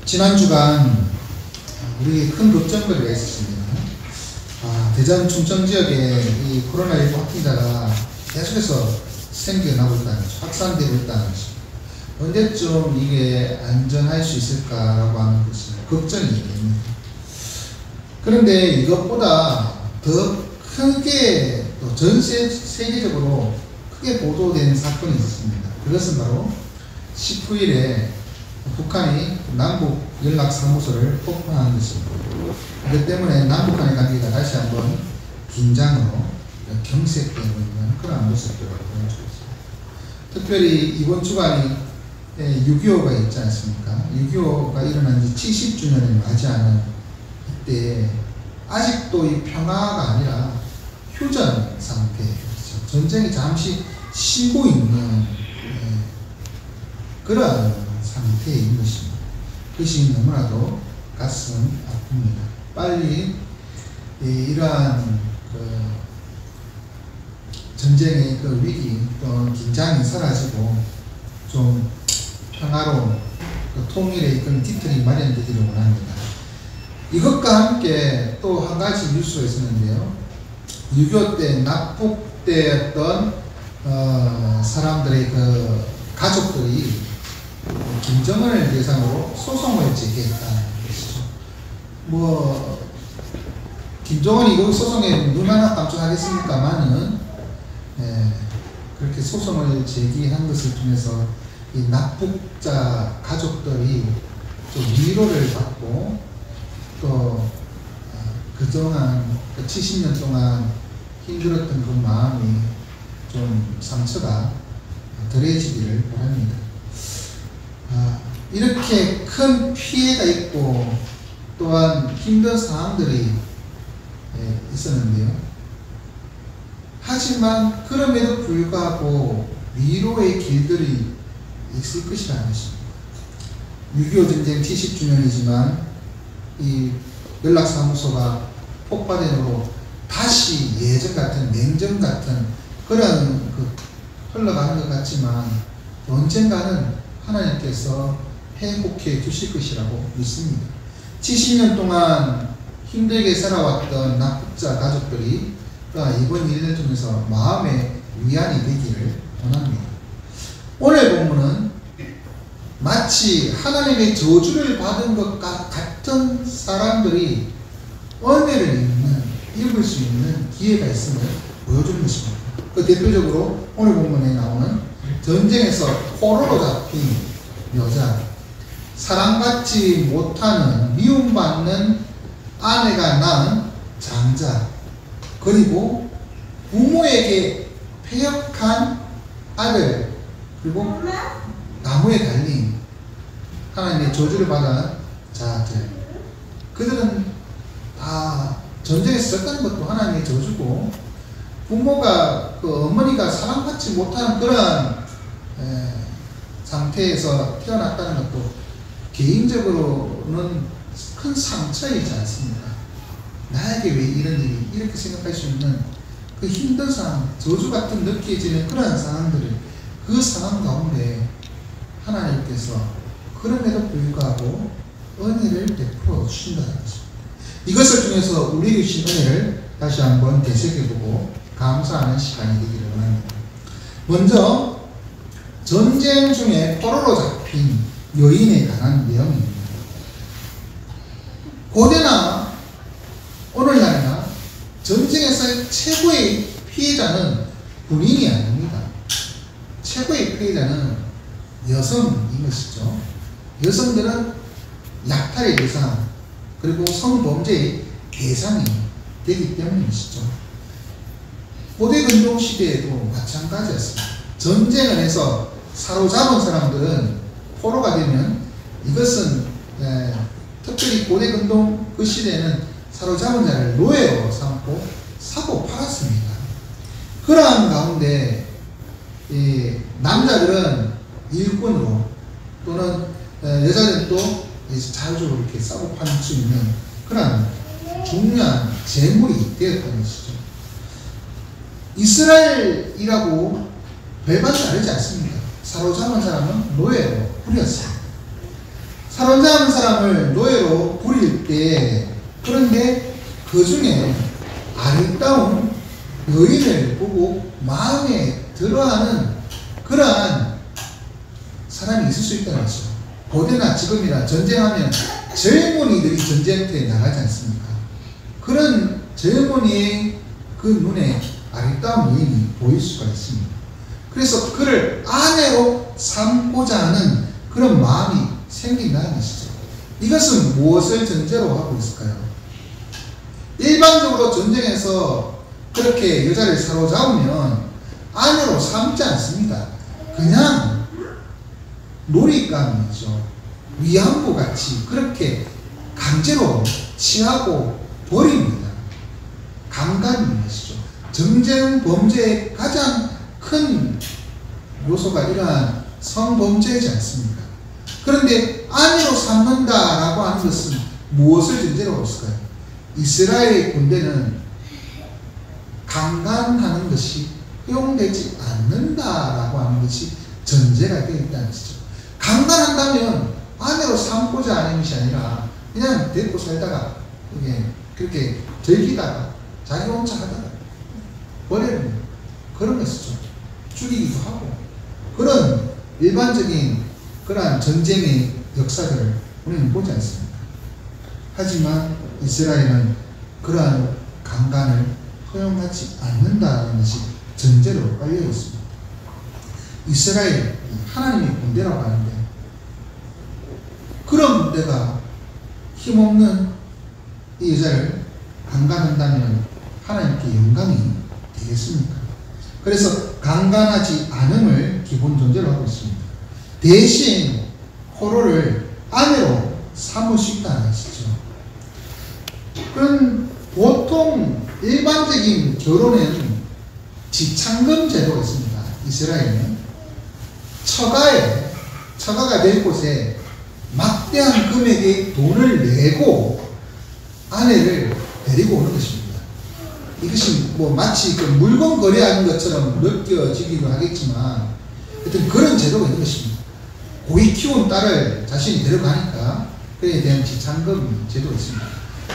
지난 주간 우리에게 큰 걱정거리가 있었습니다. 대전 충청 지역에 이 코로나19 확진자가 계속해서 생겨나고 있다는 것이죠. 확산되고 있다는 것이죠. 언제쯤 이게 안전할 수 있을까라고 하는 것은 걱정이 됩니다. 그런데 이것보다 더 크게 또 전 세계적으로 크게 보도된 사건이 있었습니다. 그것은 바로 19일에 북한이 남북 연락사무소를 폭파한 것입니다. 그것 때문에 남북 간의 관계가 다시 한번 긴장으로 경색되고 있는 그런 모습들을 보여주고 있습니다. 특별히 이번 주간이 6.25가 있지 않습니까? 6.25가 일어난 지 70주년을 맞이하는 이때 아직도 이 평화가 아니라 휴전 상태죠. 전쟁이 잠시 쉬고 있는 그런 상태인 것입니다. 그것이 너무나도 가슴 아픕니다. 빨리 이러한 전쟁의 위기 또는 긴장이 사라지고 좀 평화로운 통일의 그런 뒤틀이 마련되기를 원합니다. 이것과 함께 또 한 가지 뉴스가 있었는데요. 6.25 때 납북되었던 사람들의 가족들이 김정은을 대상으로 소송을 제기했다는 것이죠. 김정은이 이 소송에 눈 하나 깜짝하겠습니까만은 그렇게 소송을 제기한 것을 통해서 이 납북자 가족들이 좀 위로를 받고 또 그동안 70년 동안 힘들었던 그 마음이 좀 상처가 덜해지기를 바랍니다. 이렇게 큰 피해가 있고 또한 힘든 상황들이 있었는데요. 하지만 그럼에도 불구하고 위로의 길들이 있을 것이라는 것입니다. 6.25 전쟁 70주년이지만 이 연락사무소가 폭파된 후로 다시 예전 같은 냉전 같은 그런 흘러가는 것 같지만 언젠가는 하나님께서 회복해 주실 것이라고 믿습니다. 70년 동안 힘들게 살아왔던 납북자 가족들이 이번 일을 통해서 마음의 위안이 되기를 원합니다. 오늘 본문은 마치 하나님의 저주를 받은 것과 같은 사람들이 은혜를 읽을 수 있는 기회가 있음을 보여주는 것입니다. 대표적으로 오늘 본문에 나오는 전쟁에서 포로로 잡힌 여자, 사랑받지 못하는 미움받는 아내가 낳은 장자, 그리고 부모에게 폐역한 아들, 그리고 나무에 달린 하나님의 저주를 받은 자들, 그들은 다 전쟁에서 졌다는 것도 하나님의 저주고, 부모가 어머니가 사랑받지 못하는 그런 상태에서 태어났다는 것도 개인적으로는 큰 상처이지 않습니까? 나에게 왜 이런 일이 이렇게 생각할 수 있는 그 힘든 상황, 저주 같은 느껴지는 그런 상황들을 그 상황 가운데 하나님께서 그럼에도 불구하고 은혜를 베풀어 주신다는 것입니다. 이것을 통해서 우리에게 주신 은혜를 다시 한번 되새겨보고 감사하는 시간이 되기를 원합니다. 먼저 전쟁 중에 포로로 잡힌 여인에 관한 내용입니다. 고대나 오늘날이나 전쟁에서의 최고의 피해자는 군인이 아닙니다. 최고의 피해자는 여성인 것이죠. 여성들은 약탈의 대상, 그리고 성범죄의 대상이 되기 때문이시죠. 고대 근동 시대에도 마찬가지였습니다. 전쟁을 해서 사로잡은 사람들은 포로가 되면 이것은 특별히 고대 근동 그 시대에는 사로잡은 자를 노예로 삼고 사고 팔았습니다. 그러한 가운데 남자들은 일꾼으로 또는 여자들은 또 자유적으로 이렇게 싸고 팔 수 있는 그런 중요한 재물이 되었다는 것이죠. 이스라엘이라고 별반 다르지 않습니다. 사로잡은 사람은 노예로 부렸어요. 사로잡은 사람을 노예로 부릴 때, 그런데 그 중에 아름다운 여인을 보고 마음에 들어하는 그러한 사람이 있을 수 있다는 거죠. 고대나 지금이나 전쟁하면 젊은이들이 전쟁터에 나가지 않습니까? 그런 젊은이의 그 눈에 아름다운 여인이 보일 수가 있습니다. 그래서 그를 아내로 삼고자 하는 그런 마음이 생긴다는 것이죠. 이것은 무엇을 전제로 하고 있을까요? 일반적으로 전쟁에서 그렇게 여자를 사로잡으면 아내로 삼지 않습니다. 그냥 놀잇감이죠. 위안부 같이 그렇게 강제로 취하고 버립니다. 강간인 것이죠. 전쟁 범죄의 가장 큰 요소가 이러한 성범죄이지 않습니까? 그런데 아내로 삼는다라고 하는 것은 무엇을 전제로 하고 있을까요? 이스라엘 군대는 강간하는 것이 허용되지 않는다라고 하는 것이 전제가 되어 있다는 것이죠. 강간한다면 아내로 삼고자 하는 것이 아니라 그냥 데리고 살다가 그렇게 즐기다가 자기 혼자 하다가 버리는 그런 것이죠. 죽이기도 하고 그런 일반적인 그러한 전쟁의 역사들을 우리는 보지 않습니다. 하지만 이스라엘은 그러한 강간을 허용하지 않는다는 것이 전제로 깔려 있습니다. 이스라엘 하나님의 군대라고 하는데 그런 군대가 힘없는 이 여자를 강간한다면 하나님께 영광이 되겠습니까? 그래서 강간하지 않음을 기본 전제로 하고 있습니다. 대신 포로를 아내로 삼을 수 있다는 것이죠. 그럼 보통 일반적인 결혼에는 지창금 제도가 있습니다. 이스라엘은 처가가 될 곳에 막대한 금액의 돈을 내고 아내를 데리고 오는 것입니다. 이것이 뭐 마치 그 물건 거래하는 것처럼 느껴지기도 하겠지만 하여튼 그런 제도가 있는 것입니다. 고이 키운 딸을 자신이 데려가니까 그에 대한 지창금 제도가 있습니다.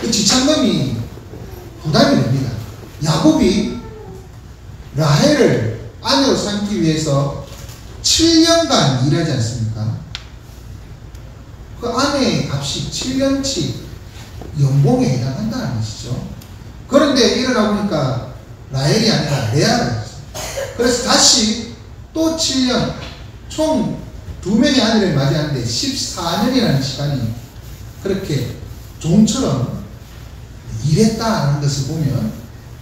그 지창금이 부담이 됩니다. 야곱이 라헬을 아내로 삼기 위해서 7년간 일하지 않습니까? 그 아내의 값이 7년치 연봉에 해당한다는 것이죠. 그런데 일어나 보니까 라헬이 아니라 레아가 있어요. 그래서 다시 또 7년, 총 2명의 아내를 맞이하는데 14년이라는 시간이 그렇게 종처럼 일했다는 것을 보면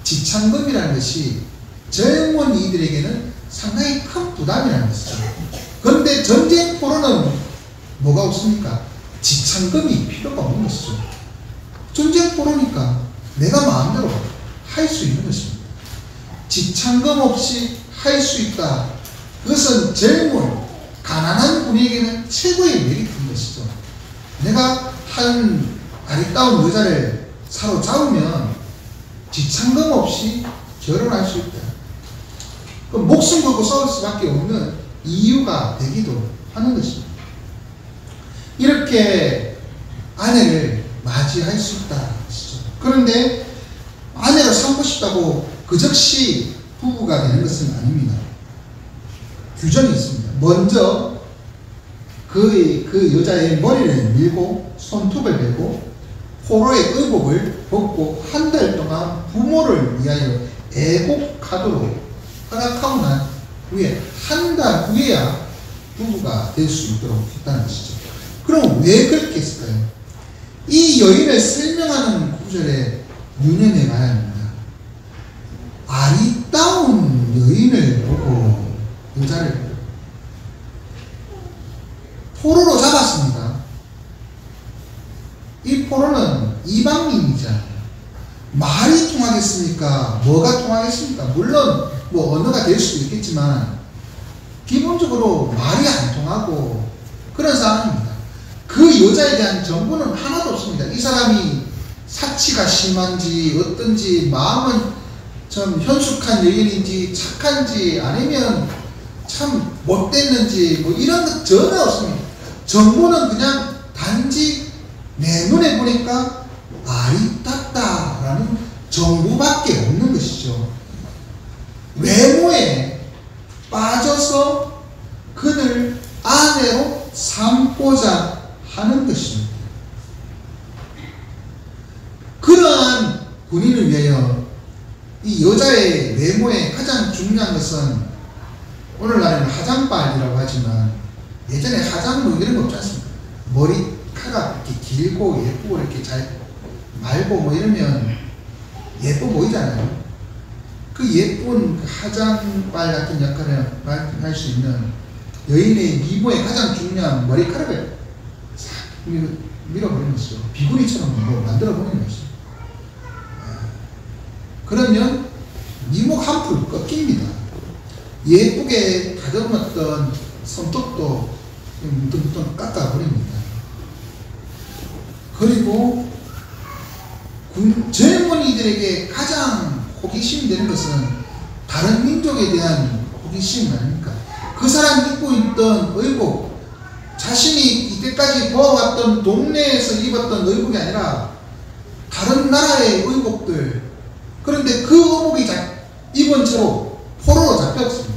지창금이라는 것이 젊은이들에게는 상당히 큰 부담이라는 것이죠. 그런데 전쟁 포로는 뭐가 없습니까? 지창금이 필요가 없는 것이죠. 전쟁 포로니까 내가 마음대로 할 수 있는 것입니다. 지창금 없이 할 수 있다. 그것은 젊은 가난한 분에게는 최고의 메리트인 것이죠. 내가 한 아리따운 여자를 사로잡으면 지창금 없이 결혼할 수 있다. 그럼 목숨 걸고 싸울 수밖에 없는 이유가 되기도 하는 것입니다. 이렇게 아내를 맞이할 수 있다는 것이죠. 그런데 아내를 삼고 싶다고 그 즉시 부부가 되는 것은 아닙니다. 규정이 있습니다. 먼저 그 여자의 머리를 밀고 손톱을 베고 포로의 의복을 벗고 한 달 동안 부모를 위하여 애곡하도록 허락하고 난 후에 한 달 후에야 부부가 될 수 있도록 했다는 것이죠. 그럼 왜 그렇게 했을까요? 이 여인을 설명하는 구절에 유념해 봐야 합니다. 아리따운 여인을 보고 여자를 포로로 잡았습니다. 이 포로는 이방인이잖아요. 말이 통하겠습니까? 뭐가 통하겠습니까? 물론 뭐 언어가 될 수도 있겠지만 기본적으로 말이 안 통하고 그런 상황입니다. 그 여자에 대한 정보는 하나도 없습니다. 이 사람이 사치가 심한지 어떤지 마음은 좀 현숙한 여인인지 착한지 아니면 참 못됐는지 뭐 이런 것 전혀 없습니다. 정보는 그냥 단지 내 눈에 보니까 아리따다라는 정보밖에 없는 것이죠. 외모에 빠져서 그를 아내로 삼고자 하는 것입니다. 그러한 군인을 위하여 이 여자의 외모에 가장 중요한 것은 오늘날에는 화장빨이라고 하지만 예전에 화장 뭐 이런 거 없지 않습니까? 머리카락 이렇게 길고 예쁘고 이렇게 잘 말고 뭐 이러면 예뻐 보이잖아요. 그 예쁜 그 화장빨 같은 역할을 할 수 있는 여인의 미모에 가장 중요한 머리카락을 싹 밀어버리는 것이죠. 비구니처럼 뭐 만들어버리는 것이죠. 그러면 미모가 한풀 꺾입니다. 예쁘게 다듬었던 손톱도 뭉뚱뭉뚱 깎아버립니다. 그리고 젊은이들에게 가장 호기심이 되는 것은 다른 민족에 대한 호기심 아닙니까? 그 사람 입고 있던 의복, 자신이 이때까지 보아왔던 동네에서 입었던 의복이 아니라 다른 나라의 의복들, 그런데 그 의복이 입은 채로 포로로 잡혔습니다.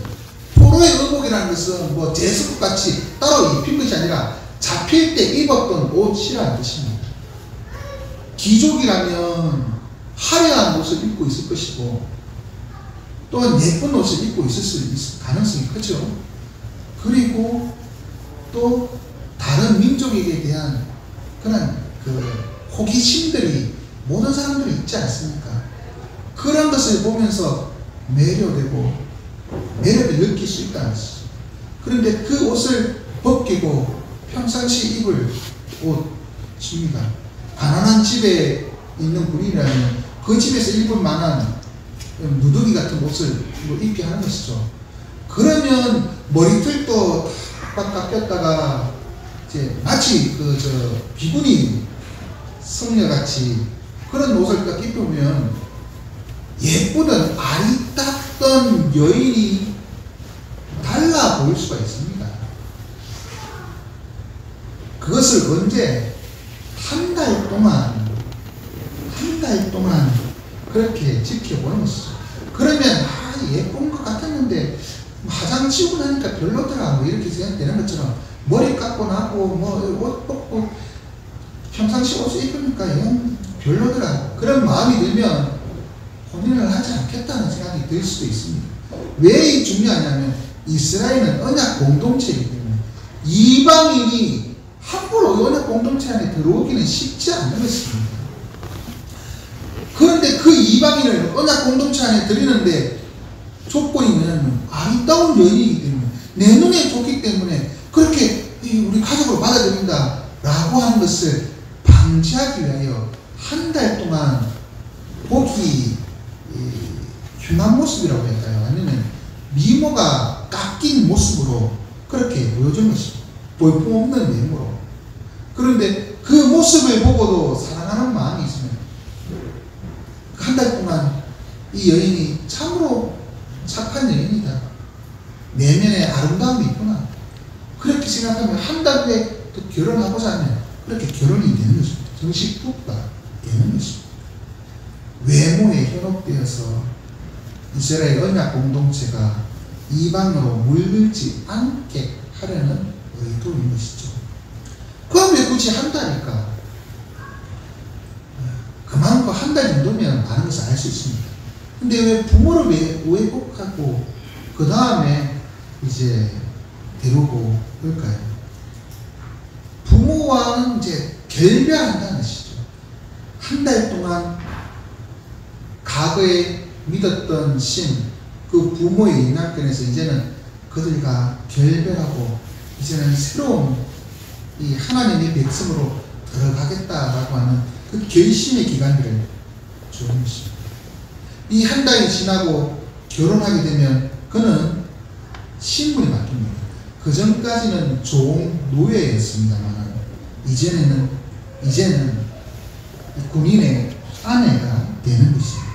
포로의 의복이라는 것은 뭐 제수복같이 따로 입힌 것이 아니라 잡힐 때 입었던 옷이라는 뜻입니다. 귀족이라면 화려한 옷을 입고 있을 것이고 또한 예쁜 옷을 입고 있을 가능성이 크죠. 그리고 또 다른 민족에게 대한 그런 그 호기심들이 모든 사람들이 있지 않습니까? 그런 것을 보면서 매료되고 매력을 느낄 수 있다는 것이죠. 그런데 그 옷을 벗기고 평상시 입을 옷입니다. 가난한 집에 있는 군인이라면 그 집에서 입을 만한 누더기 같은 옷을 입게 하는 것이죠. 그러면 머리털도 딱 깎였다가 이제 마치 비구니 성녀같이 그런 옷을 딱 입으면 예쁘던 아리따던 여인이 달라 보일 수가 있습니다. 그것을 언제 한 달 동안 그렇게 지켜보는 것이죠. 그러면 예쁜 것 같았는데 화장 지우고 나니까 별로더라 뭐 이렇게 생각되는 것처럼 머리 깎고 나고 뭐 옷 벗고 평상시 옷을 입으니까 별로더라 그런 마음이 들면 혼인을 하지 않겠다는 생각이 들 수도 있습니다. 왜 중요하냐면 이스라엘은 언약 공동체이기 때문에 이방인이 함부로 언약 공동체 안에 들어오기는 쉽지 않은 것입니다. 그런데 그 이방인을 언약 공동체 안에 들이는데 조건이 뭐냐면 아리따운 여인이기 때문에 내 눈에 좋기 때문에 그렇게 우리 가족으로 받아들인다 라고 하는 것을 방지하기 위하여 한 달 동안 보기 흉한 모습이라고 할까요? 아니면 미모가 깎인 모습으로 그렇게 보여준 것입니다. 볼품없는 외모로. 그런데 그 모습을 보고도 사랑하는 마음이 있으면 한 달 동안 이 여인이 참으로 착한 여인이다. 내면에 아름다움이 있구나. 그렇게 생각하면 한 달 후에 또 결혼하고자 하면 그렇게 결혼이 되는 것입니다. 정식 부부가 되는 것입니다. 외모에 현혹되어서 이스라엘 언약 공동체가 이방으로 물들지 않게 하려는 의도인 것이죠. 그럼 왜 굳이 한 달일까? 그만큼 한 달 정도면 많은 것을 알 수 있습니다. 근데 왜 부모를 왜곡하고 그 다음에 이제 데리고 그럴까요? 부모와는 이제 결별한다는 것이죠. 한 달 동안 과거에 믿었던 신, 그 부모의 인하권에서 이제는 그들과 결별하고 이제는 새로운 이 하나님의 백성으로 들어가겠다라고 하는 그 결심의 기간들을 주는 것입니다. 이 한 달이 지나고 결혼하게 되면 그는 신분이 바뀝니다. 그 전까지는 종 노예였습니다만 이제는 군인의 아내가 되는 것입니다.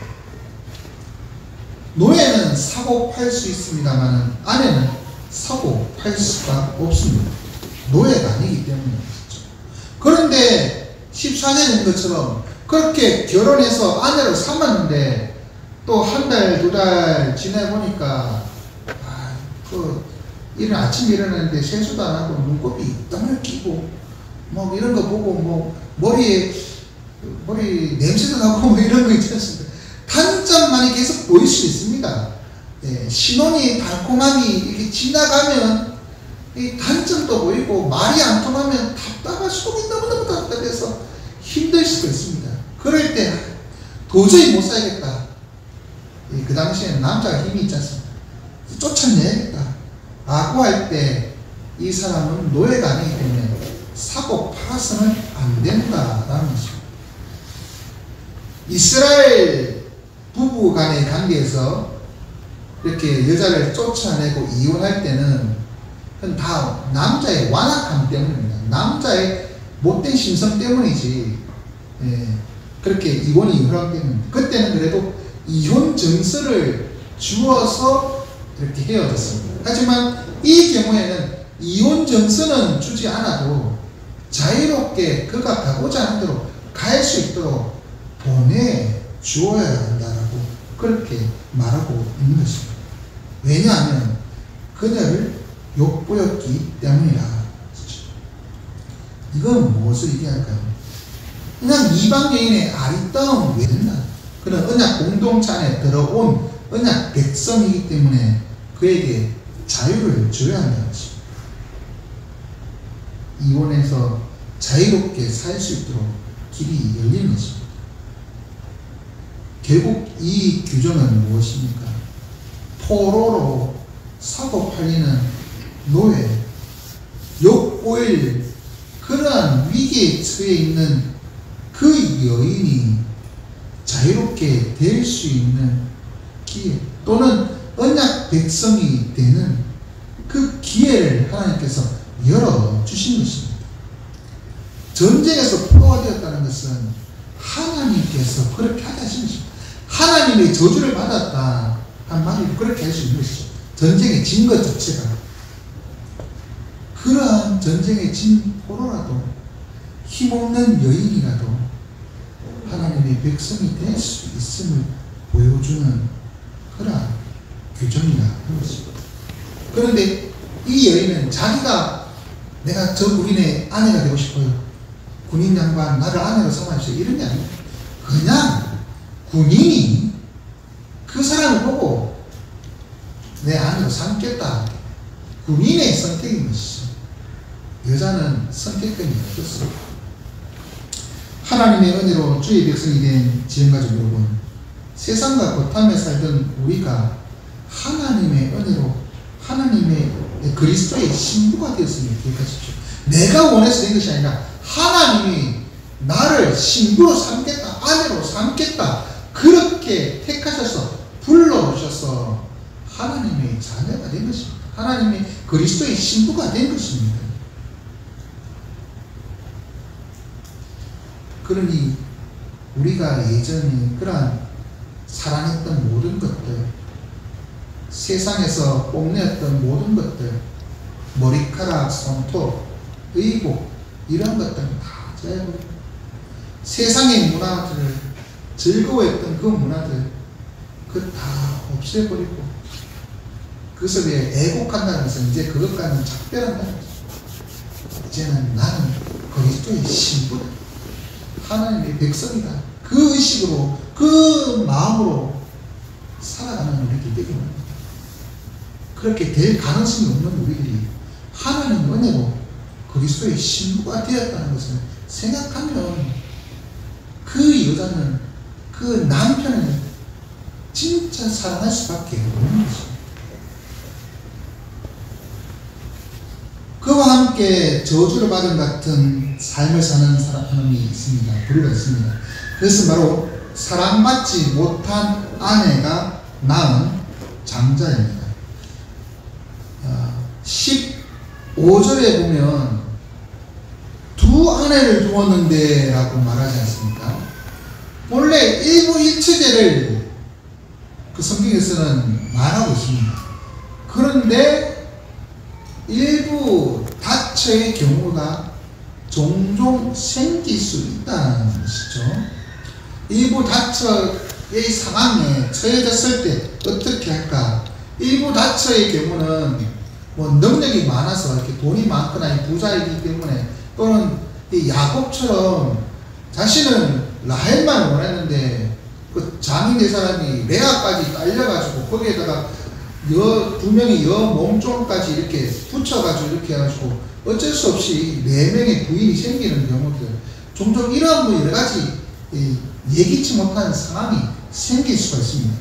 노예는 사고 팔 수 있습니다만 아내는 사고 팔 수가 없습니다. 노예가 아니기 때문에 그렇죠. 그런데 14년인 것처럼 그렇게 결혼해서 아내를 삼았는데 또 한 달, 두 달 지나보니까 이런 아침에 일어나는데 세수도 안 하고 눈곱이 땀을 끼고 뭐 이런 거 보고 뭐 머리 냄새도 나고 뭐 이런 거 있지 않습니까? 단점만이 계속 보일 수 있습니다. 예, 신혼이 달콤함이 이렇게 지나가면 이 단점도 보이고 말이 안 통하면 답답할 속이 너무너무 답답해서 힘들 수도 있습니다. 그럴 때 도저히 못 살겠다. 예, 그 당시에는 남자가 힘이 있지 않습니까? 쫓아내야겠다 라고 할 때 이 사람은 노예가 아니기 때문에 사고 팔아서는 안 된다라는 것입니다. 이스라엘 부부 간의 관계에서 이렇게 여자를 쫓아내고 이혼할 때는 그건 다 남자의 완악함 때문입니다. 남자의 못된 심성 때문이지. 예, 그렇게 이혼이 일어나기 때문에 그때는 그래도 이혼 증서를 주어서 이렇게 헤어졌습니다. 하지만 이 경우에는 이혼 증서는 주지 않아도 자유롭게 그가 가고자 하는 대로 갈 수 있도록 보내주어야 한다라고 그렇게 말하고 있는 것입니다. 왜냐하면 그녀를 욕보였기 때문이라. 이건 무엇을 얘기할까요? 그냥 이방 여인의 아리따움 외된다. 그는 언약 공동체 안에 들어온 언약 백성이기 때문에 그에게 자유를 줘야 한다는 것입니다. 이혼해서 자유롭게 살 수 있도록 길이 열리는 것입니다. 결국 이 규정은 무엇입니까? 포로로 사고 팔리는 노예, 욕보일 그러한 위기에 처해 있는 그 여인이 자유롭게 될 수 있는 기회 또는 언약 백성이 되는 그 기회를 하나님께서 열어주신 것입니다. 전쟁에서 포로가 되었다는 것은 하나님께서 그렇게 하게 하신 것입니다. 하나님의 저주를 받았다 한 말이 그렇게 할 수 있는 것이죠. 전쟁에 진 것 자체가. 그러한 전쟁에 진 포로라도 힘없는 여인이라도 하나님의 백성이 될 수 있음을 보여주는 그러한 규정이라 하는 것입니다. 그런데 이 여인은 자기가 내가 저 군인의 아내가 되고 싶어요. 군인 양반 나를 아내로 삼아주세요. 이런 게 아니에요. 그냥 군인이 그 사람을 보고 내 아내로 삼겠다. 군인의 선택인 것이죠. 여자는 선택권이 없었습니다. 하나님의 은혜로 주의 백성이 된 지형가족 여러분, 세상과 고탐에 살던 우리가 하나님의 은혜로 하나님의 그리스도의 신부가 되었음을 기억하십시오. 내가 원해서 된 것이 아니라 하나님이 나를 신부로 삼겠다, 아내로 삼겠다, 그렇게 택하셔서 불러오셔서 하나님의 자녀가 된 것입니다. 하나님의 그리스도의 신부가 된 것입니다. 그러니 우리가 예전에 그러한 사랑했던 모든 것들, 세상에서 뽐내었던 모든 것들, 머리카락, 손톱, 의복 이런 것들은 다 제거해버리고 세상의 문화들을 즐거워했던 그 문화들 그 다 없애버리고 그 속에 애곡한다는 것은 이제 그것과는 작별한다는 거죠. 이제는 나는 그리스도의 신부다. 하나님의 백성이다. 그 의식으로 그 마음으로 살아가는 우리들이 되기 바랍니다. 그렇게 될 가능성이 없는 우리들이 하나님 은혜로 그리스도의 신부가 되었다는 것을 생각하면 그 여자는 그 남편을 진짜 사랑할 수밖에 없는 것입니다. 그와 함께 저주를 받은 같은 삶을 사는 사람이 있습니다. 부류가 있습니다. 그것은 바로 사랑받지 못한 아내가 낳은 장자입니다. 15절에 보면 두 아내를 두었는데 라고 말하지 않습니까? 본래 일부 일체제를 그 성경에서는 말하고 있습니다. 그런데 일부 다처의 경우가 종종 생길 수 있다는 것이죠. 일부 다처의 상황에 처해졌을 때 어떻게 할까? 일부 다처의 경우는 뭐 능력이 많아서 이렇게 돈이 많거나 부자이기 때문에, 또는 이 야곱처럼 자신은 라헬만 원했는데 그 장인 네 사람이 레아까지 딸려가지고 거기에다가 두 명이 몸종까지 이렇게 붙여가지고 이렇게 해가지고 어쩔 수 없이 4명의 부인이 생기는 경우들, 종종 이런 뭐 여러 가지 예기치 못한 상황이 생길 수가 있습니다.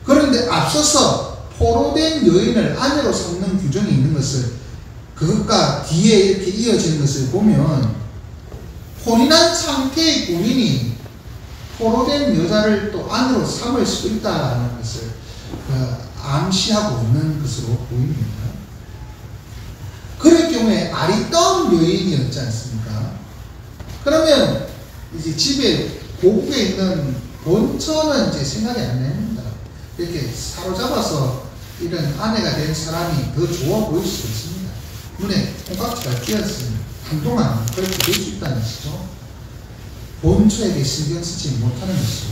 그런데 앞서서 포로된 여인을 아내로 삼는 규정이 있는 것을, 그것과 뒤에 이렇게 이어지는 것을 보면 혼인한 상태의 군인이 포로된 여자를 또 아내로 삼을 수 있다는 것을 암시하고 있는 것으로 보입니다. 그럴 경우에 아리따운 여인이었지 않습니까? 그러면 이제 집에 고국에 있는 본처는 이제 생각이 안 납니다. 이렇게 사로잡아서 이런 아내가 된 사람이 더 좋아 보일 수 있습니다. 눈에 콩깍지가 끼었으니 한동안 그렇게 될 수 있다는 것이죠. 본처에게 신경 쓰지 못하는 것이죠.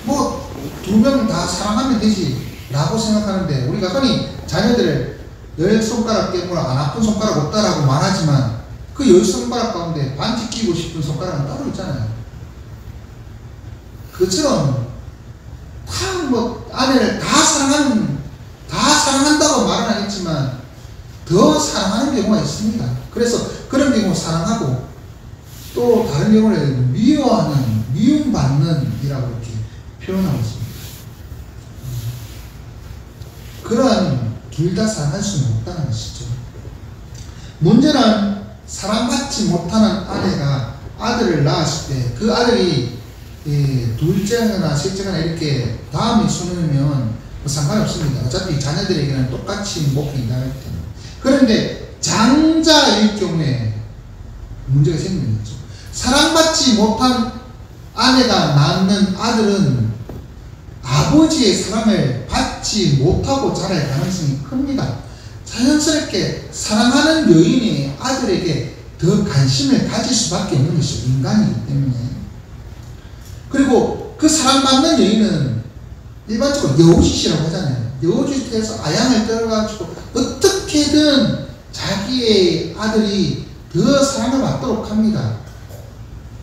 뭐 2명 다 사랑하면 되지 라고 생각하는데, 우리가 흔히 자녀들을 10손가락 깨물어 안 아픈 손가락 없다라고 말하지만 그 10손가락 가운데 반지 끼고 싶은 손가락은 따로 있잖아요. 그처럼 뭐 아내를 다 사랑한다고 말은 하겠지만 더 사랑하는 경우가 있습니다. 그래서 그런 경우 사랑하고, 또 다른 경우는 미워하는, 미움받는 이라고 이렇게 표현하고 있습니다. 그러한 둘 다 사랑할 수는 없다는 것이죠. 문제는 사랑받지 못하는 아내가 아들을 낳았을 때 그 아들이 둘째거나 셋째거나 이렇게 다음이 손으면 뭐 상관없습니다. 어차피 자녀들에게는 똑같이 목이 나갈 때는. 그런데 장자일 경우에 문제가 생기는 거죠. 사랑받지 못한 아내가 낳는 아들은 아버지의 사랑을 받지 못하고 자랄 가능성이 큽니다. 자연스럽게 사랑하는 여인이 아들에게 더 관심을 가질 수밖에 없는 것이죠. 인간이기 때문에. 그리고 그 사랑받는 여인은 일반적으로 여우짓이라고 하잖아요. 여우짓에서 아양을 떨어가지고 어떻게든 자기의 아들이 더 사랑을 받도록 합니다.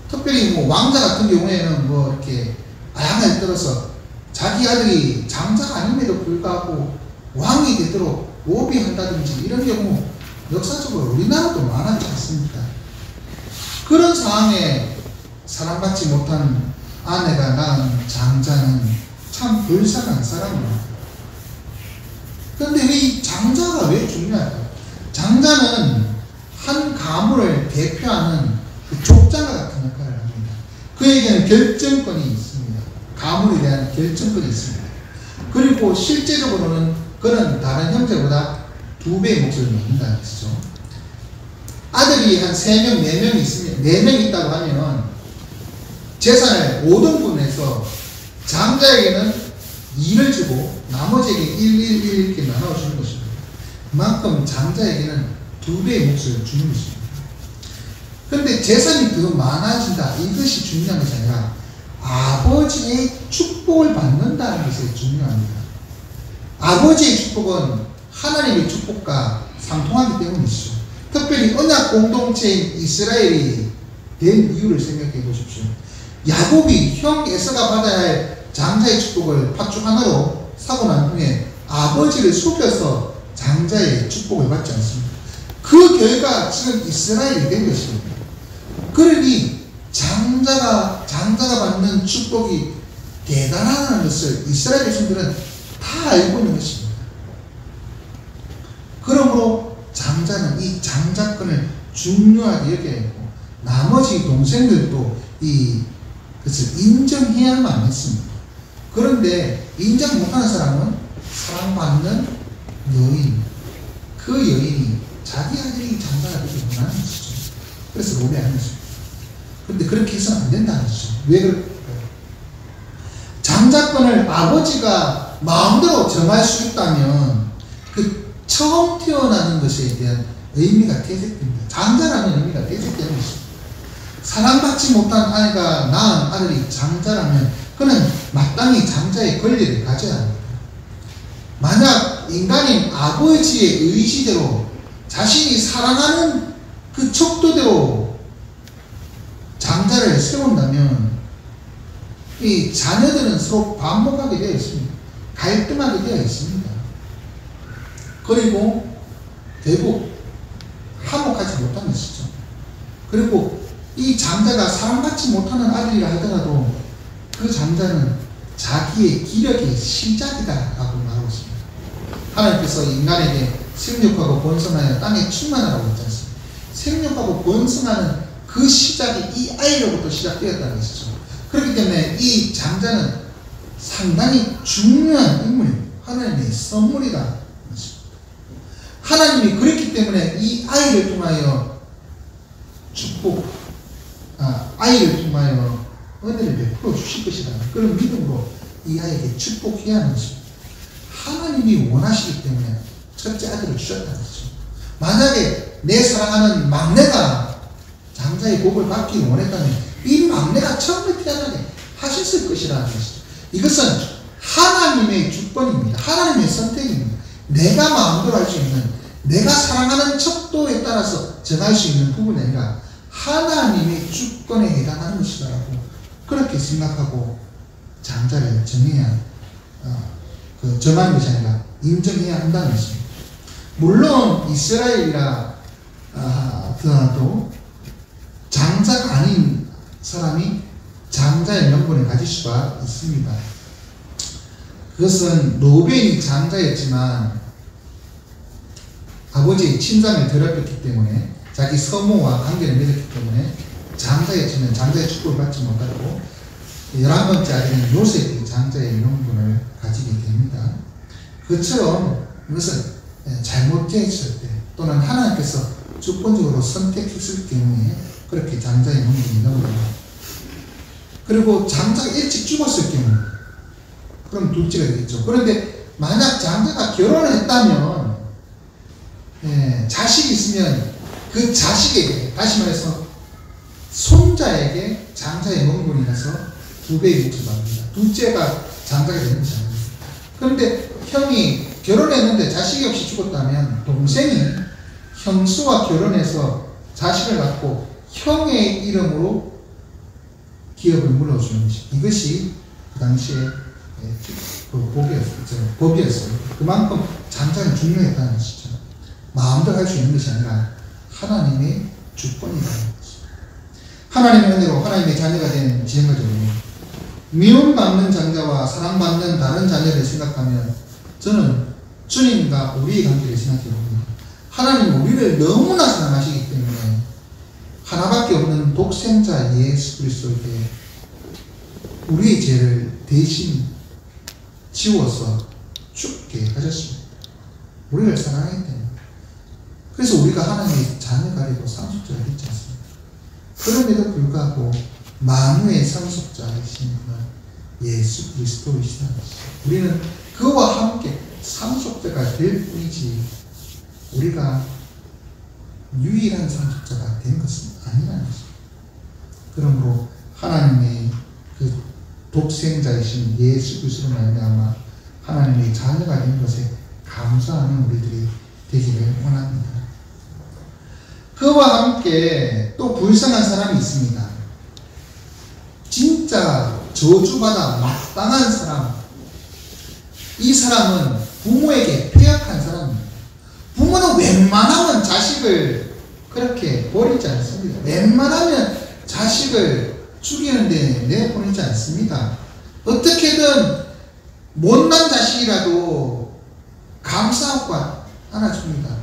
특별히 뭐 왕자 같은 경우에는 뭐 이렇게 아양을 떨어서 자기 아들이 장자가 아님에도 불구하고 왕이 되도록 로비한다든지 이런 경우 역사적으로 우리나라도 많았지 않습니까? 그런 상황에 사랑받지 못한 아내가 낳은 장자는 참 불쌍한 사람입니다. 그런데 이 장자가 왜 중요할까요? 장자는 한 가문을 대표하는 그 족장 같은 역할을 합니다. 그에게는 결정권이 있습니다. 가문에 대한 결정권이 있습니다. 그리고 실제적으로는 그는 다른 형제보다 2배의 몫을 맡는다는 것이죠. 아들이 한 3명, 4명 있으면, 4명 있다고 하면 재산을 5등분해서 장자에게는 2를 주고 나머지에게 1 이렇게 나눠주는 것입니다. 그만큼 장자에게는 2배의 몫을 주는 것입니다. 그런데 재산이 더 많아진다, 이것이 중요한 것이 아니라 아버지의 축복을 받는다는 것이 중요합니다. 아버지의 축복은 하나님의 축복과 상통하기 때문이죠. 특별히 언약 공동체인 이스라엘이 된 이유를 생각해 보십시오. 야곱이 형 에서가 받아야 할 장자의 축복을 팥죽 하나로 사고 난 후에 아버지를 속여서 장자의 축복을 받지 않습니다. 그 결과 지금 이스라엘이 된 것입니다. 그러니 장자가 받는 축복이 대단하다는 것을 이스라엘 백성들은 다 알고 있는 것입니다. 그러므로 장자는 이 장자권을 중요하게 여겨야 했고, 나머지 동생들도 그것을 인정해야만 했습니다. 그런데 인정 못하는 사람은 사랑받는 여인, 그 여인이 자기 아들이 장자가 되기 원하는 것이죠. 그래서 로비하는 것입니다. 그런데 그렇게 해서는 안 된다는 것이죠. 왜 그럴까요? 장자권을 아버지가 마음대로 정할 수 있다면 그 처음 태어나는 것에 대한 의미가 퇴색됩니다. 장자라는 의미가 퇴색되는 것입니다. 사랑받지 못한 아이가 낳은 아들이 장자라면 그는 마땅히 장자의 권리를 가져야 합니다. 만약 인간이 아버지의 의지대로 자신이 사랑하는 그 척도대로 장자를 세운다면 이 자녀들은 서로 반목하게 되어 있습니다. 갈등하게 되어 있습니다. 그리고 대부분 화목하지 못한 것이죠. 그리고 이 장자가 사랑받지 못하는 아들이라 하더라도 그 장자는 자기의 기력의 시작이다라고 말하고 있습니다. 하나님께서 인간에게 생육하고 번성하여 땅에 충만하라고 했지 않습니까? 생육하고 번성하는 그 시작이 이 아이로부터 시작되었다는 것이죠. 그렇기 때문에 이 장자는 상당히 중요한 인물입니다. 하나님의 선물이다. 하나님이 그랬기 때문에 이 아이를 통하여 아이를 통하여 은혜를 베풀어 주실 것이다. 그런 믿음으로 이 아이에게 축복해야 하는 것입니다. 하나님이 원하시기 때문에 첫째 아들을 주셨다는 것이죠. 만약에 내 사랑하는 막내가 장자의 복을 받기를 원했다면 이 막내가 처음에 태어나게 하셨을 것이라는 것이죠. 이것은 하나님의 주권입니다. 하나님의 선택입니다. 내가 마음대로 할 수 있는, 내가 사랑하는 척도에 따라서 정할 수 있는 부분이 아니라 하나님의 주권에 해당하는 것이다라고 그렇게 생각하고 장자를 정해야 정하는 것이 아니라 인정해야 한다는 것입니다. 물론 이스라엘이라 하더라도 장자가 아닌 사람이 장자의 명분을 가질 수가 있습니다. 그것은 로벤이 장자였지만 아버지의 친장을 더럽혔기 때문에 자기 서모와 관계를 맺었기 때문에 장자였지만 장자의 축복을 받지 못하고 11번째 아들인 요셉이 장자의 명분을 가지게 됩니다. 그처럼 이것은 잘못되었을 때 또는 하나님께서 주권적으로 선택했을 경우에 그렇게 장자의 명분이 나옵니다. 그리고 장자가 일찍 죽었을 경우 그럼 둘째가 되겠죠. 그런데 만약 장자가 결혼을 했다면 자식이 있으면 그 자식에게, 다시 말해서 손자에게 장자의 명분이 나서 2배의 몫을 받습니다. 둘째가 장자가 되는 것이 아닙니다. 그런데 형이 결혼했는데 자식이 없이 죽었다면 동생이 형수와 결혼해서 자식을 낳고 형의 이름으로 기업을 물어주는 것이, 이것이 그 당시에 법이었어요. 그만큼 장자는 중요했다는 것이죠. 마음대로 할 수 있는 것이 아니라 하나님의 주권이라는 것입니다. 하나님의 은혜로 하나님의 자녀가 된 지형가족은 미움받는 장자와 사랑받는 다른 자녀를 생각하면 저는 주님과 우리의 관계를 생각해 봅니다. 하나님은 우리를 너무나 사랑하시기 때문에 하나밖에 없는 독생자 예수 그리스도에게 우리의 죄를 대신 지워서 죽게 하셨습니다. 우리를 사랑하기 때문에. 그래서 우리가 하나님의 자녀가 되고 상속자가 되지 않습니다. 그럼에도 불구하고 만유의 상속자이신 예수 그리스도이시다는 것이죠. 우리는 그와 함께 상속자가 될 뿐이지 우리가 유일한 상속자가 된 것은 아니라는 것입니다. 그러므로 하나님의 그 독생자이신 예수 그리스도로 말미암아 하나님의 자녀가 된 것에 감사하는 우리들이 되기를 원합니다. 그와 함께 또 불쌍한 사람이 있습니다. 진짜 저주받아 마땅한 사람. 이 사람은 부모에게 폐역한 사람입니다. 부모는 웬만하면 자식을 그렇게 버리지 않습니다. 웬만하면 자식을 죽이는데 내보내지 않습니다. 어떻게든 못난 자식이라도 감싸고 안아줍니다.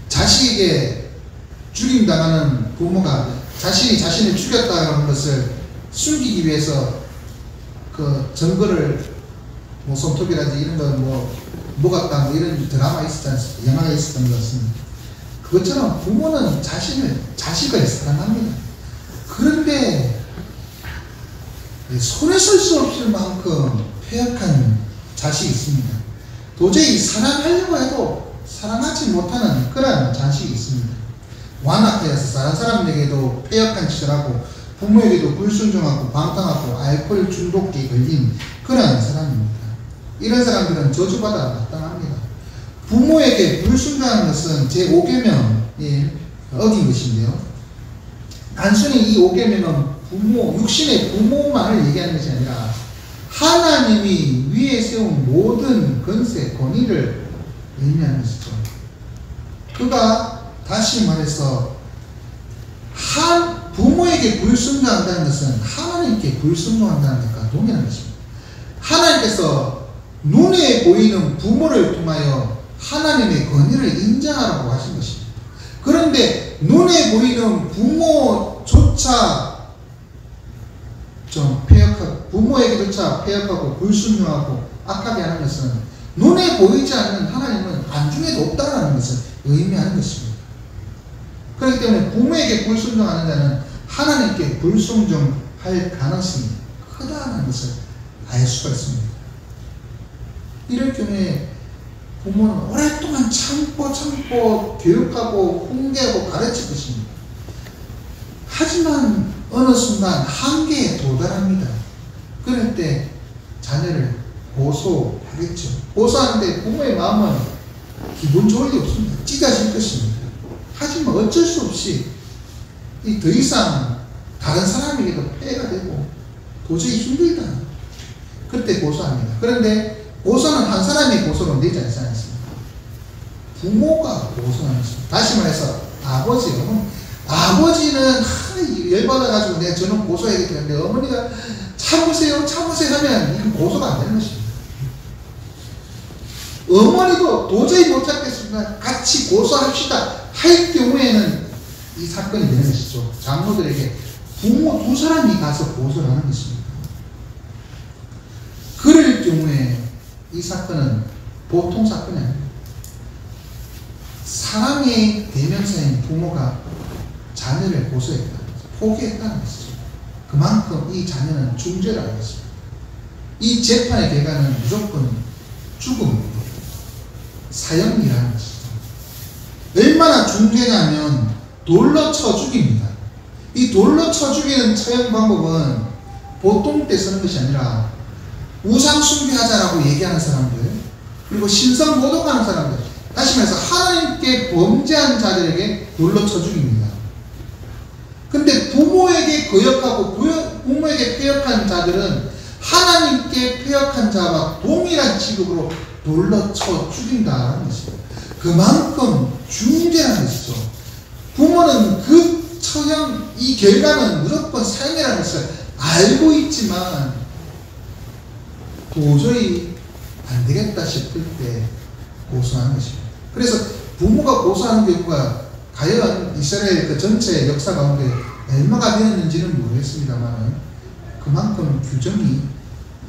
자식에게 죽임당하는 부모가 자신이 자신을 죽였다는 것을 숨기기 위해서 그 증거를 손톱이라든지 이런 거 녹았다 이런 드라마 있었지 않습니까? 영화가 있었던 것 같습니다. 그것처럼 부모는 자식을 사랑합니다. 그런데 손에 쓸 수 없을 만큼 폐역한 자식이 있습니다. 도저히 사랑하려고 해도 사랑하지 못하는 그런 자식이 있습니다. 완악하여서 다른 사람에게도 패역한 짓을 하고 부모에게도 불순종하고 방탕하고 알코올 중독기에 걸린 그런 사람입니다. 이런 사람들은 저주받아 마땅합니다. 부모에게 불순종하는 것은 제5계명에 어긴 것인데요. 단순히 이 5계명은 육신의 부모만을 얘기하는 것이 아니라 하나님이 위에 세운 모든 권세, 권위를 의미하는 것이죠. 그가 다시 말해서 부모에게 불순종한다는 것은 하나님께 불순종한다는 것과 동일한 것입니다. 하나님께서 눈에 보이는 부모를 통하여 하나님의 권위를 인정하라고 하신 것입니다. 그런데 눈에 보이는 부모조차 좀 부모에게조차 패역하고 불순종하고 악하게 하는 것은 눈에 보이지 않는 하나님은 안중에도 없다라는 것을 의미하는 것입니다. 그렇기 때문에 부모에게 불순종하는 자는 하나님께 불순종할 가능성이 크다는 것을 알 수가 있습니다. 이럴 경우에 부모는 오랫동안 참고 교육하고 훈계하고 가르칠 것입니다. 하지만 어느 순간 한계에 도달합니다. 그럴 때 자녀를 고소하겠죠. 고소하는데 부모의 마음은 기분 좋을 리 없습니다. 찢어질 것입니다. 하지만 어쩔 수 없이 더 이상 다른 사람에게도 폐해가 되고 도저히 힘들다. 그때 고소합니다. 그런데 고소는 한 사람이 고소는 되지 않습니다. 부모가 고소하는 것입니다. 다시 말해서 아버지는 열받아가지고 내가 저는 고소해야겠는데 어머니가 참으세요 하면 이건 고소가 안 되는 것입니다. 어머니도 도저히 못 참겠습니다. 같이 고소합시다 할 경우에는 이 사건이 되는 것이죠. 장로들에게 부모 두 사람이 가서 고소를 하는 것입니다. 그럴 경우에 이 사건은 보통 사건이 아닙니다. 사랑의 대명사인 부모가 자녀를 고소했다, 포기했다는 것이죠. 그만큼 이 자녀는 중죄라는 것입니다. 이 재판의 결과는 무조건 죽음입니다. 사형이라는 것이죠. 얼마나 중죄냐면 돌로 쳐 죽입니다. 이 돌로 쳐 죽이는 처형 방법은 보통 때 쓰는 것이 아니라 우상 숭배하자라고 얘기하는 사람들, 그리고 신성 모독하는 사람들, 다시 말해서 하나님께 범죄한 자들에게 돌로 쳐 죽입니다. 근데 부모에게 거역하고 부모에게 패역한 자들은 하나님께 패역한 자와 동일한 취급으로 돌로 쳐 죽인다는 것입니다. 그만큼 중죄라는 것이죠. 부모는 그 처형, 이 결과는 무조건 사형이라는 것을 알고 있지만 도저히 안 되겠다 싶을 때 고소하는 것입니다. 그래서 부모가 고소하는 경우가 과연 이스라엘 그 전체 역사 가운데 얼마가 되었는지는 모르겠습니다만 그만큼 규정이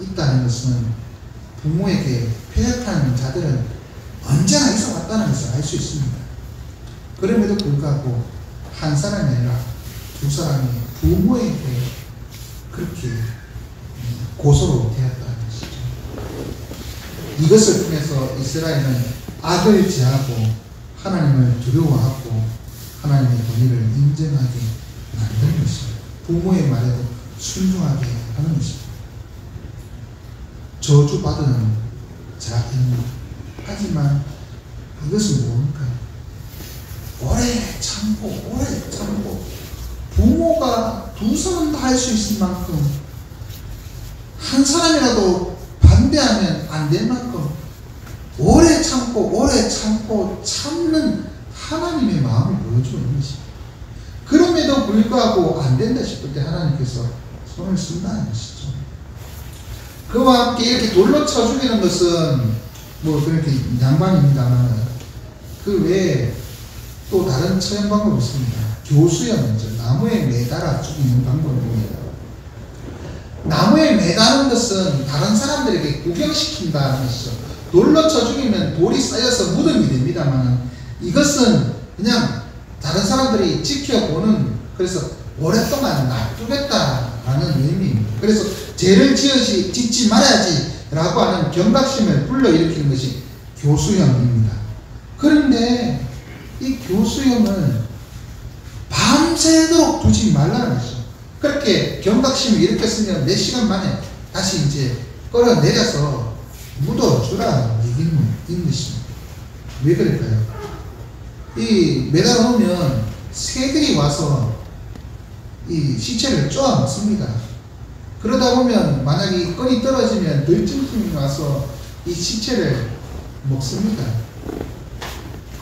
있다는 것은 부모에게 패역한 자들은 언제나 있어 왔다는 것을 알 수 있습니다. 그럼에도 불구하고 한 사람이 아니라 두 사람이 부모에게 그렇게 고소로 되었다는 것이죠. 이것을 통해서 이스라엘은 악을 제하고 하나님을 두려워하고 하나님의 권위를 인정하게 만드는 것입니다. 부모의 말에도 순종하게 하는 것입니다. 저주받은 자입니다. 하지만 이것은 뭡니까? 오래 참고 부모가 두 사람 다 할 수 있을 만큼 한 사람이라도 반대하면 안 될 만큼 오래 참고 참는 하나님의 마음을 보여주는 것입니다. 그럼에도 불구하고 안 된다 싶을 때 하나님께서 손을 쓴다는 것이죠. 그와 함께 이렇게 돌로 쳐 죽이는 것은 뭐 그렇게 양반입니다만 그 외에 또 다른 처형 방법이 있습니다. 교수형이죠. 나무에 매달아 죽이는 방법입니다. 나무에 매다는 것은 다른 사람들에게 구경시킨다는 것이죠. 돌로 쳐 죽이면 돌이 쌓여서 무덤이 됩니다만 이것은 그냥 다른 사람들이 지켜보는, 그래서 오랫동안 놔두겠다라는 의미입니다. 그래서 죄를 짓지 말아야지 라고 하는 경각심을 불러일으키는 것이 교수형입니다. 그런데 이 교수형을 밤새도록 두지 말라는 것이죠. 그렇게 경각심을 이렇게 쓰면 몇 시간 만에 다시 이제 끌어내려서 묻어주라 얘기는 있는 것입니다. 왜 그럴까요? 이 매달 오면 새들이 와서 이 시체를 쪼아 먹습니다. 그러다 보면 만약에 이 끈이 떨어지면 들짐승이 와서 이 시체를 먹습니다.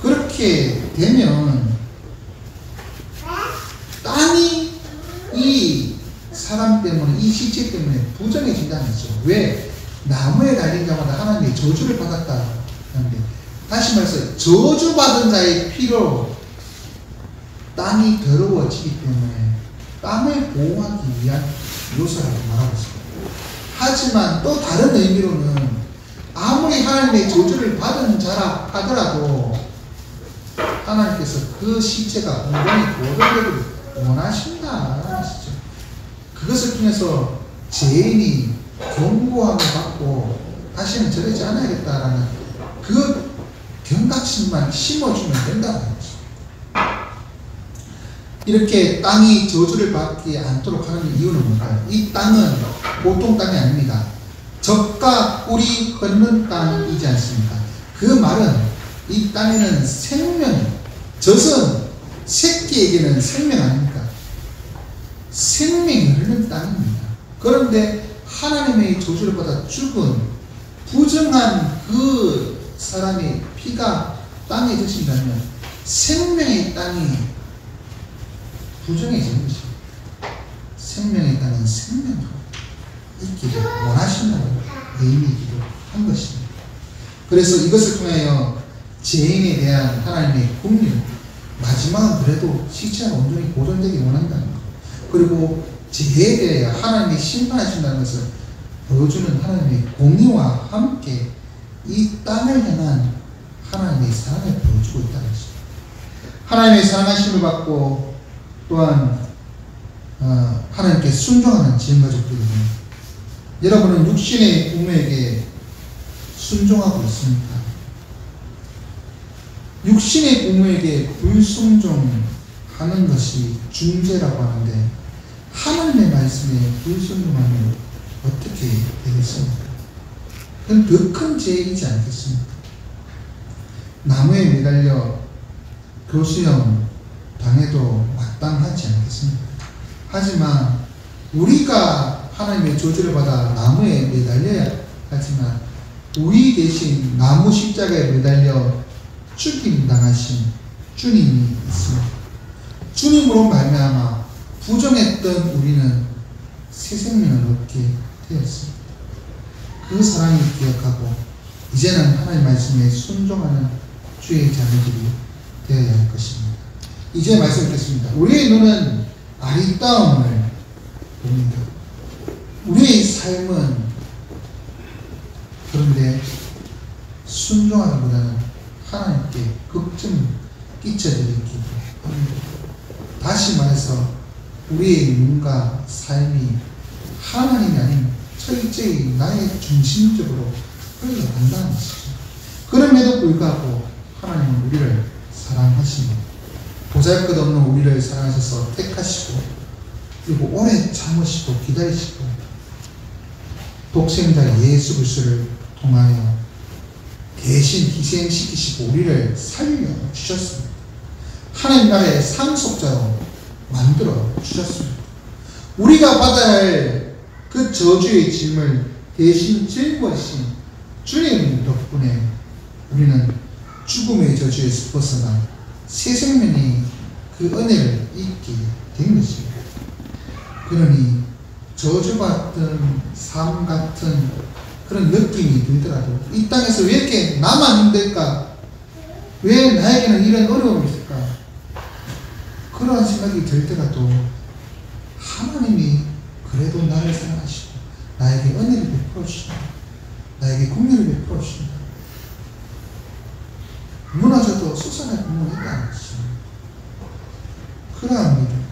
그렇게 되면 땅이 이 사람 때문에, 이 시체 때문에 부정해진다는 거죠. 왜? 나무에 달린 자마다 하나님의 저주를 받았다 하는데, 다시 말해서 저주받은 자의 피로 땅이 더러워지기 때문에 땅을 보호하기 위한 묘사라고 말하고 있습니다. 하지만 또 다른 의미로는 아무리 하나님의 저주를 받은 자라 하더라도 하나님께서 그 시체가 온전히 보존되기를 원하신다는 것이죠. 그것을 통해서 죄인이 경고함을 받고 다시는 저러지 않아야겠다라는 그 경각심만 심어주면 된다는 거죠. 이렇게 땅이 저주를 받지 않도록 하는 이유는 뭔가요? 이 땅은 보통 땅이 아닙니다. 젖과 꿀이 흐르는 땅이지 않습니까? 그 말은 이 땅에는 생명이, 젖은 새끼에게는 생명 아닙니까? 생명이 흐르는 땅입니다. 그런데 하나님의 저주를 받아 죽은 부정한 그 사람의 피가 땅에 젖힌다면 생명의 땅이 부정해지는 것입니다. 생명의 땅은 생명으로 있기를 원하신다는 의미이기도 한 것입니다. 그래서 이것을 통하여 죄인에 대한 하나님의 긍휼, 마지막은 그래도 시체가 온전히 보존되기 원한다는 것, 그리고 죄에 대해 하나님이 심판하신다는 것을 보여주는 하나님의 공의와 함께 이 땅을 향한 하나님의 사랑을 보여주고 있다는 것입니다. 하나님의 사랑하심을 받고 또한 하나님께 순종하는 지은가족들이니 여러분은 육신의 부모에게 순종하고 있습니까? 육신의 부모에게 불순종하는 것이 중죄라고 하는데 하나님의 말씀에 불순종하면 어떻게 되겠습니까? 그건 더 큰 죄이지 않겠습니까? 나무에 매달려 교수형 당해도 마땅하지 않겠습니까? 하지만 우리가 하나님의 저주를 받아 나무에 매달려야 하지만 우리 대신 나무 십자가에 매달려 죽임 당하신 주님이 있습니다. 주님으로 말미암아 부정했던 우리는 새 생명을 얻게 되었습니다. 그 사랑을 기억하고 이제는 하나님 말씀에 순종하는 주의 자녀들이 되어야 할 것입니다. 이제 말씀 듣겠습니다. 우리의 눈은 아리따움을 봅니다. 우리의 삶은 그런데 순종하기보다는 하나님께 걱정 끼쳐드리기도 합니다. 다시 말해서 우리의 눈과 삶이 하나님이 아닌 철저히 나의 중심적으로 흘러간다는 것이죠. 그럼에도 불구하고 하나님은 우리를 사랑하십니다. 보잘것없는 우리를 사랑하셔서 택하시고 그리고 오래 참으시고 기다리시고 독생자 예수 그리스도를 통하여 대신 희생시키시고 우리를 살려주셨습니다. 하나님 나라의 상속자로 만들어 주셨습니다. 우리가 받아야 할 그 저주의 짐을 대신 짊어지신 주님 덕분에 우리는 죽음의 저주에서 벗어나 새 생명의 그 은혜를 잊게 된 것입니다. 그러니 저주받던 삶 같은 그런 느낌이 들더라도 이 땅에서 왜 이렇게 나만 힘들까? 왜 나에게는 이런 어려움이 있을까? 그러한 생각이 들 때라도 하나님이 그래도 나를 사랑하시고 나에게 은혜를 베풀어 주신다. 나에게 긍휼을 베풀어 주신다. 무너져도 솟아날 구멍이 있다는 것입니다. 그러한 믿음,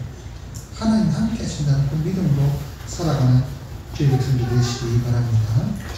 하나님 함께 하신다는 그 믿음으로 살아가는 저희 백성들 되시기 바랍니다.